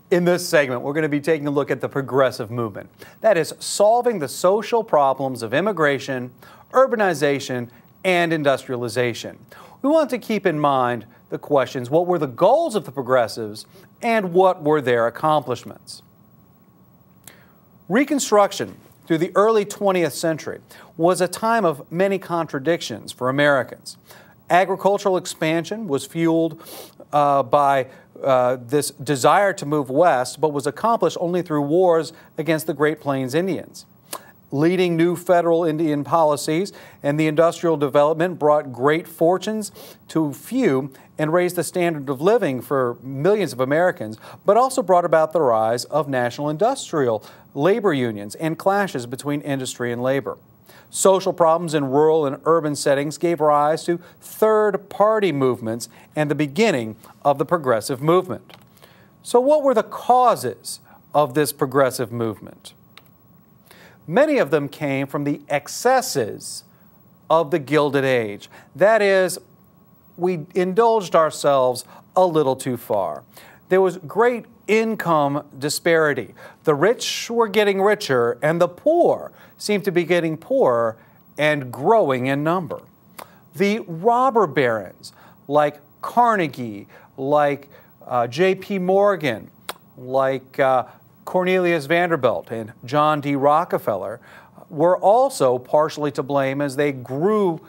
In this segment, we're going to be taking a look at the progressive movement. That is, solving the social problems of immigration, urbanization, and industrialization. We want to keep in mind the questions: what were the goals of the progressives, and what were their accomplishments? Reconstruction through the early 20th century was a time of many contradictions for Americans. Agricultural expansion was fueled by this desire to move west, but was accomplished only through wars against the Great Plains Indians. Leading new federal Indian policies and the industrial development brought great fortunes to few and raised the standard of living for millions of Americans, but also brought about the rise of national industrial labor unions and clashes between industry and labor. Social problems in rural and urban settings gave rise to third-party movements and the beginning of the progressive movement. So what were the causes of this progressive movement? Many of them came from the excesses of the Gilded Age. That is, we indulged ourselves a little too far. There was great income disparity. The rich were getting richer, and the poor seemed to be getting poorer and growing in number. The robber barons, like Carnegie, like J.P. Morgan, like Cornelius Vanderbilt and John D. Rockefeller, were also partially to blame as they grew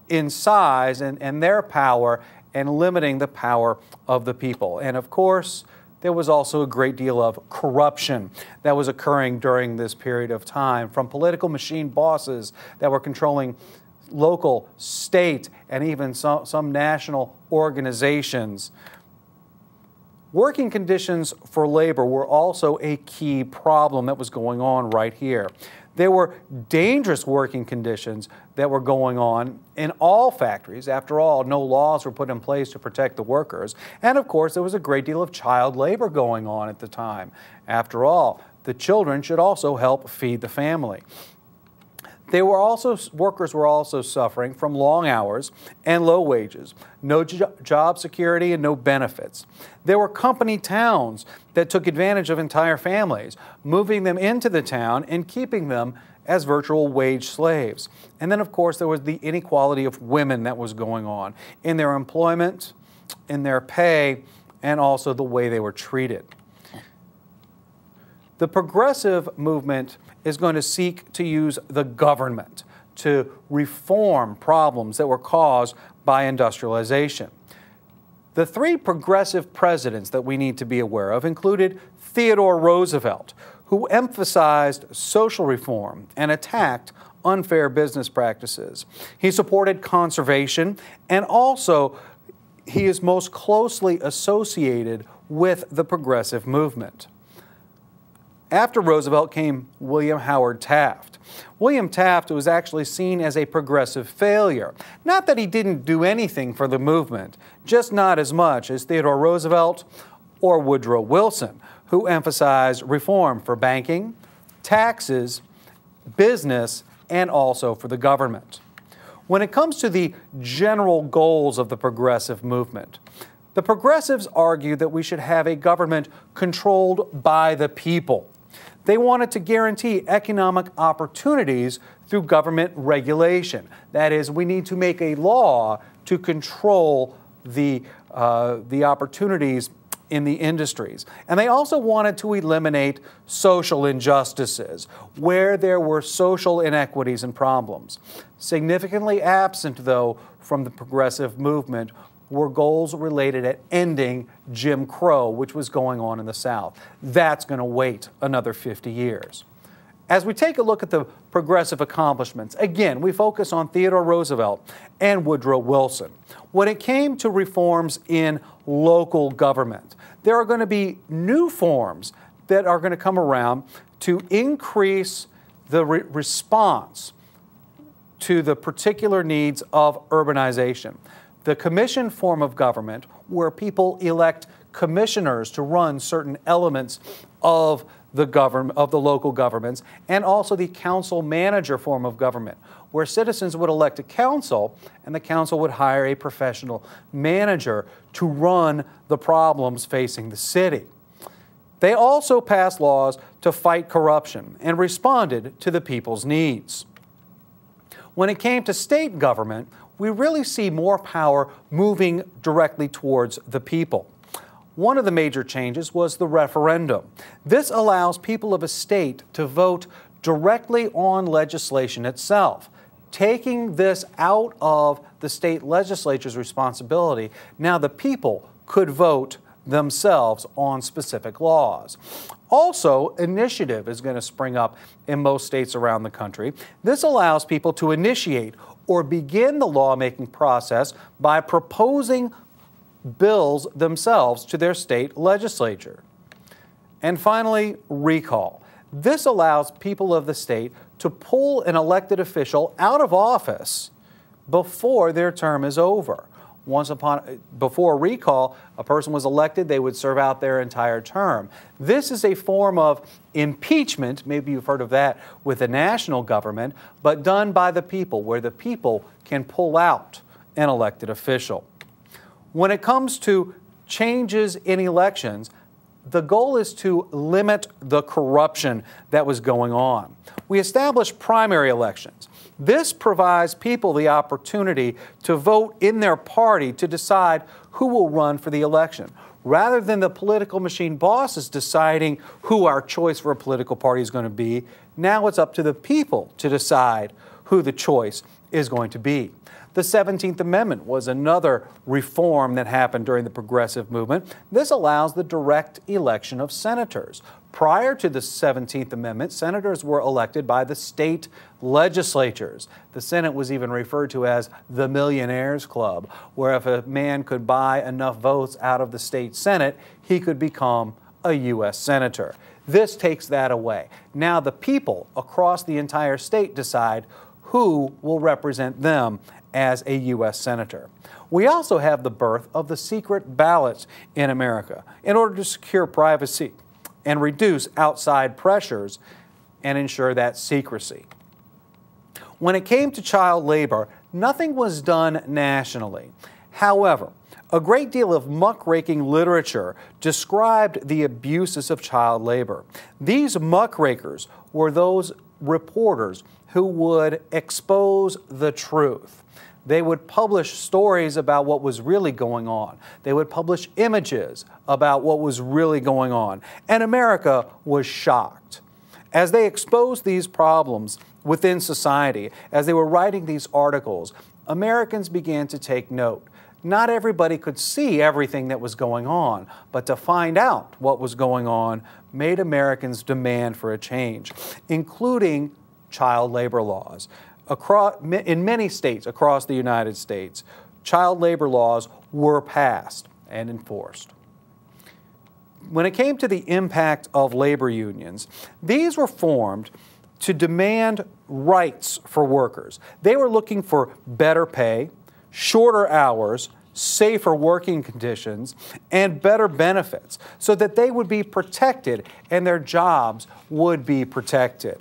in size and their power and limiting the power of the people. And of course, there was also a great deal of corruption that was occurring during this period of time, from political machine bosses that were controlling local, state, and even some national organizations. Working conditions for labor were also a key problem that was going on right here. There were dangerous working conditions that were going on in all factories. After all, no laws were put in place to protect the workers. And of course, there was a great deal of child labor going on at the time. After all, the children should also help feed the family. Workers were also suffering from long hours and low wages, no job security, and no benefits. There were company towns that took advantage of entire families, moving them into the town and keeping them as virtual wage slaves. And then, of course, there was the inequality of women that was going on in their employment, in their pay, and also the way they were treated. The progressive movement is going to seek to use the government to reform problems that were caused by industrialization. The three progressive presidents that we need to be aware of included Theodore Roosevelt, who emphasized social reform and attacked unfair business practices. He supported conservation, and also he is most closely associated with the progressive movement. After Roosevelt came William Howard Taft. William Taft was actually seen as a progressive failure. Not that he didn't do anything for the movement, just not as much as Theodore Roosevelt or Woodrow Wilson, who emphasized reform for banking, taxes, business, and also for the government. When it comes to the general goals of the progressive movement, the progressives argue that we should have a government controlled by the people. They wanted to guarantee economic opportunities through government regulation. That is, we need to make a law to control the opportunities in the industries. And they also wanted to eliminate social injustices, where there were social inequities and problems. Significantly absent, though, from the progressive movement were goals related at ending Jim Crow, which was going on in the South. That's going to wait another 50 years. As we take a look at the progressive accomplishments, again, we focus on Theodore Roosevelt and Woodrow Wilson. When it came to reforms in local government, there are going to be new forms that are going to come around to increase the response to the particular needs of urbanization. The commission form of government, where people elect commissioners to run certain elements of the local governments, and also the council manager form of government, where citizens would elect a council and the council would hire a professional manager to run the problems facing the city. They also passed laws to fight corruption and responded to the people's needs. When it came to state government, we really see more power moving directly towards the people. One of the major changes was the referendum. This allows people of a state to vote directly on legislation itself. Taking this out of the state legislature's responsibility, now the people could vote themselves on specific laws. Also, initiative is going to spring up in most states around the country. This allows people to initiate or begin the lawmaking process by proposing bills themselves to their state legislature. And finally, recall. This allows people of the state to pull an elected official out of office before their term is over. Before recall, a person was elected, they would serve out their entire term. This is a form of impeachment, maybe you've heard of that with the national government, but done by the people, where the people can pull out an elected official. When it comes to changes in elections, the goal is to limit the corruption that was going on. We established primary elections. This provides people the opportunity to vote in their party to decide who will run for the election. Rather than the political machine bosses deciding who our choice for a political party is going to be, now it's up to the people to decide who the choice is going to be. The 17th Amendment was another reform that happened during the progressive movement. This allows the direct election of senators. Prior to the 17th Amendment, senators were elected by the state legislatures. The Senate was even referred to as the Millionaires Club, where if a man could buy enough votes out of the state Senate, he could become a U.S. senator. This takes that away. Now the people across the entire state decide who will represent them as a U.S. senator. We also have the birth of the secret ballots in America in order to secure privacy and reduce outside pressures and ensure that secrecy. When it came to child labor, nothing was done nationally. However, a great deal of muckraking literature described the abuses of child labor. These muckrakers were those reporters who would expose the truth. They would publish stories about what was really going on. They would publish images about what was really going on. And America was shocked. As they exposed these problems within society, as they were writing these articles, Americans began to take note. Not everybody could see everything that was going on, but to find out what was going on made Americans demand for a change, including child labor laws. In many states across the United States, child labor laws were passed and enforced. When it came to the impact of labor unions, these were formed to demand rights for workers. They were looking for better pay, shorter hours, safer working conditions, and better benefits so that they would be protected and their jobs would be protected.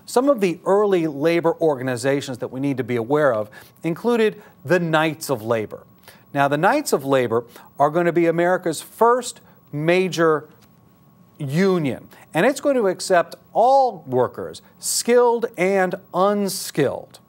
Some of the early labor organizations that we need to be aware of included the Knights of Labor. Now, the Knights of Labor are going to be America's first major union, and it's going to accept all workers, skilled and unskilled.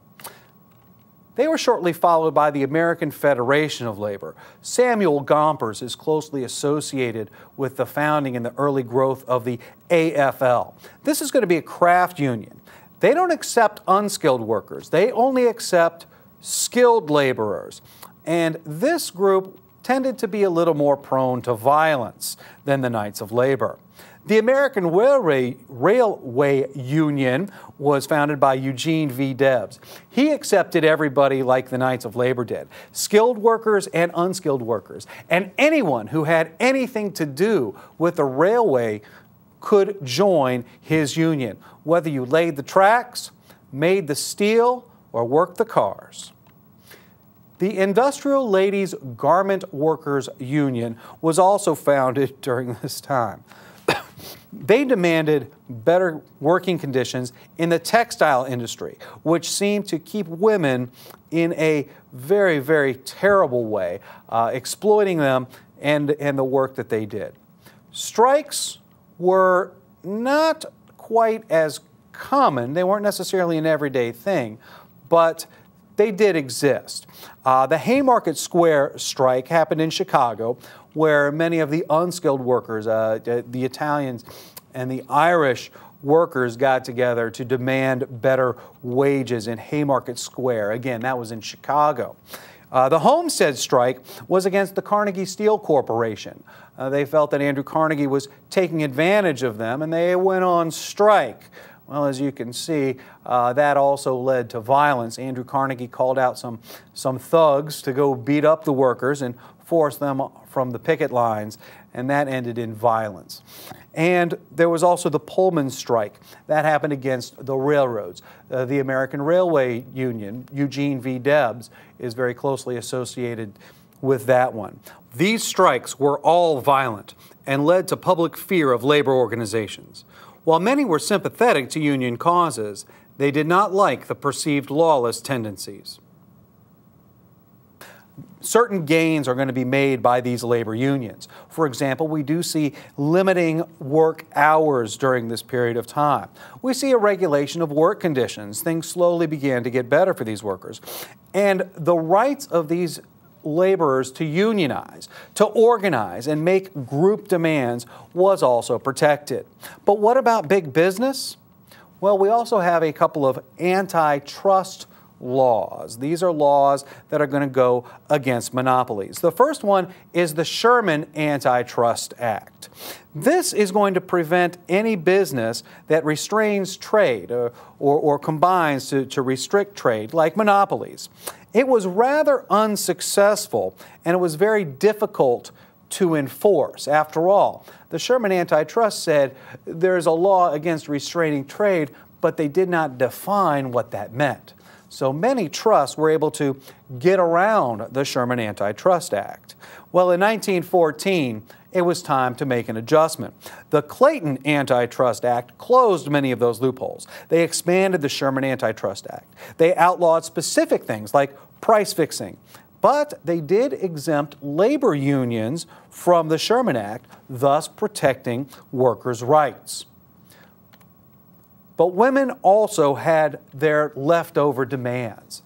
They were shortly followed by the American Federation of Labor. Samuel Gompers is closely associated with the founding and the early growth of the AFL. This is going to be a craft union. They don't accept unskilled workers. They only accept skilled laborers. And this group tended to be a little more prone to violence than the Knights of Labor. The American Railway Union was founded by Eugene V. Debs. He accepted everybody like the Knights of Labor did, skilled workers and unskilled workers. And anyone who had anything to do with the railway could join his union, whether you laid the tracks, made the steel, or worked the cars. The Industrial Ladies Garment Workers Union was also founded during this time. They demanded better working conditions in the textile industry, which seemed to keep women in a very, very terrible way, exploiting them and the work that they did. Strikes were not quite as common. They weren't necessarily an everyday thing, but they did exist. The Haymarket Square strike happened in Chicago, where many of the unskilled workers, the Italians and the Irish workers, got together to demand better wages in Haymarket Square. Again, that was in Chicago. The Homestead strike was against the Carnegie Steel Corporation. They felt that Andrew Carnegie was taking advantage of them, and they went on strike. Well, as you can see, that also led to violence. Andrew Carnegie called out some thugs to go beat up the workers and force them from the picket lines, and that ended in violence. And there was also the Pullman strike. That happened against the railroads. The American Railway Union, Eugene V. Debs, is very closely associated with that one. These strikes were all violent and led to public fear of labor organizations. While many were sympathetic to union causes, they did not like the perceived lawless tendencies. Certain gains are going to be made by these labor unions. For example, we do see limiting work hours during this period of time. We see a regulation of work conditions. Things slowly began to get better for these workers. And the rights of these laborers to unionize, to organize, and make group demands was also protected. But what about big business? Well, we also have a couple of antitrust laws. These are laws that are going to go against monopolies. The first one is the Sherman Antitrust Act. This is going to prevent any business that restrains trade or combines to restrict trade, like monopolies. It was rather unsuccessful, and it was very difficult to enforce. After all, the Sherman Antitrust said there's a law against restraining trade, but they did not define what that meant. So many trusts were able to get around the Sherman Antitrust Act. Well, in 1914, it was time to make an adjustment. The Clayton Antitrust Act closed many of those loopholes. They expanded the Sherman Antitrust Act. They outlawed specific things like price fixing. But they did exempt labor unions from the Sherman Act, thus protecting workers' rights. But women also had their leftover demands.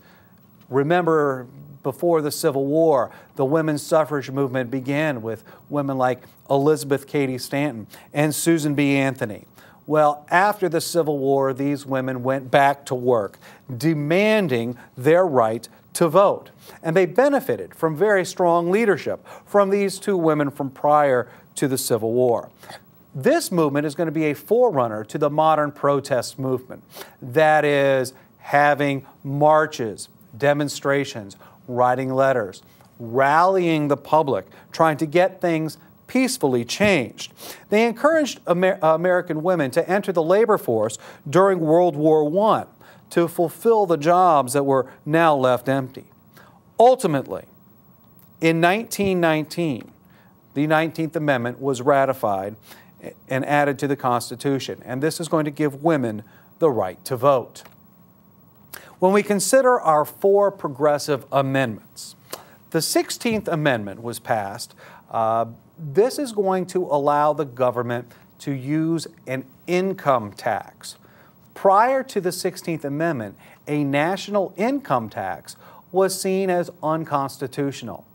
Remember, before the Civil War, the women's suffrage movement began with women like Elizabeth Cady Stanton and Susan B. Anthony. Well, after the Civil War, these women went back to work, demanding their right to vote. And they benefited from very strong leadership from these two women from prior to the Civil War. This movement is going to be a forerunner to the modern protest movement. That is, having marches, demonstrations, writing letters, rallying the public, trying to get things peacefully changed. They encouraged American women to enter the labor force during World War I to fulfill the jobs that were now left empty. Ultimately, in 1919, the 19th Amendment was ratified and added to the Constitution, and this is going to give women the right to vote. When we consider our four progressive amendments, the 16th Amendment was passed. This is going to allow the government to use an income tax. Prior to the 16th Amendment, a national income tax was seen as unconstitutional.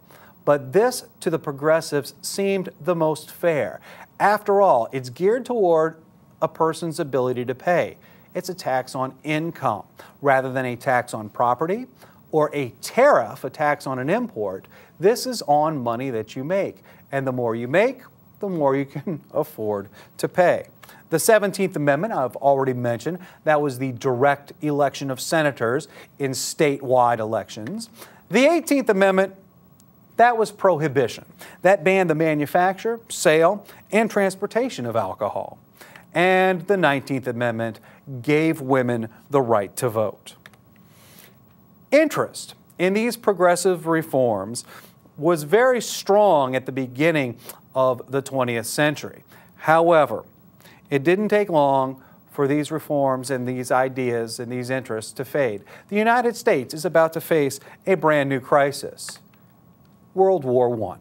But this, to the progressives, seemed the most fair. After all, it's geared toward a person's ability to pay. It's a tax on income rather than a tax on property or a tariff, a tax on an import. This is on money that you make. And the more you make, the more you can afford to pay. The 17th Amendment, I've already mentioned, that was the direct election of senators in statewide elections. The 18th Amendment, that was prohibition. That banned the manufacture, sale, and transportation of alcohol. And the 19th Amendment gave women the right to vote. Interest in these progressive reforms was very strong at the beginning of the 20th century. However, it didn't take long for these reforms and these ideas and these interests to fade. The United States is about to face a brand new crisis. World War I.